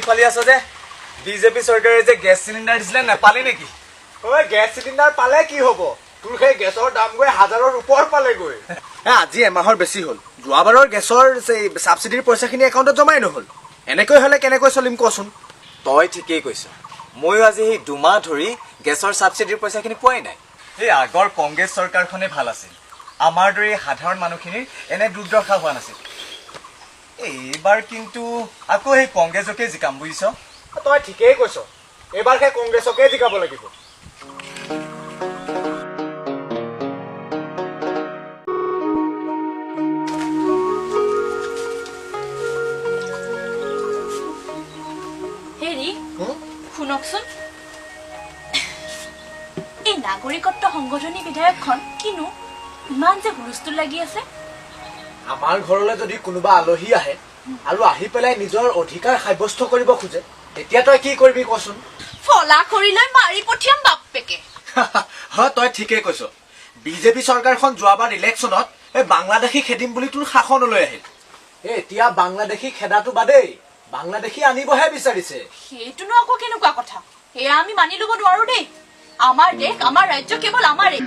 ফালি আছ যে বিজেপি চৰকাৰে যে গেছ চিলিণ্ডাৰ দিছিলে নাপালি নেকি? ঐ গেছ চিলিণ্ডাৰ পালে কি হ'ব? তোৰ সেই গেছৰ দাম গৈ 1000ৰ ওপৰ পালেগৈ। আজি এমাহৰ বেছি হ'ল। যোৱাবাৰৰ গেছৰ ছাবচিডিৰ পইচাখিনি একাউণ্টত জমাই নহ'ল। এনেকৈ হ'লে কেনেকৈ চলিম কচোন? তই ঠিকেই কৈছ। ময়ো আজি সেই 2 মাহ ধৰি গেছৰ ছাবচিডিৰ পইচাখিনি পোৱাই নাই। এই আগৰ কংগ্ৰেছ চৰকাৰখনে ভাল আছিল। আমাৰ দৰে সাধাৰণ মানুহখিনিৰ এনে দুৰ্দশা হোৱা নাছিল। এইবাৰ কিন্তু আকৌ সেই কংগ্ৰেছকে জিকাম বুজিছ। তই ঠিকেই কৈছ। এইবাৰ সেই কংগ্ৰেছকে জিকাব লাগিব। হেৰি শুনকচোন, এই নাগৰিকত্ব সংশোধনী বিধেয়কখন কিনো ইমান যে হুলস্থুল লাগি আছে? আমাৰ ঘৰলৈ যদি কোনোবা আলহী আহে আৰু আহি পেলাই নিজৰ অধিকাৰ সাব্যস্ত কৰিব খোজে, তেতিয়া তই কি কৰিবি কচোন? ফলা কৰি লৈ মাৰি পঠিয়াম বাপেকে। হয়, তই ঠিকেই কৈছ। বিজেপি চৰকাৰখন যোৱাবাৰ ইলেকশ্যনত এই বাংলাদেশী খেদিম বুলি তোৰ শাসনলৈ আহিল। এতিয়া বাংলাদেশী খেদাটো বাদেই বাংলাদেশী আনিবহে বিচাৰিছে। সেইটোনো আকৌ কেনেকুৱা কথা? সেয়া আমি মানি ল'ব নোৱাৰো দেই। আমাৰ দেশ, আমাৰ ৰাজ্য কেৱল আমাৰেই।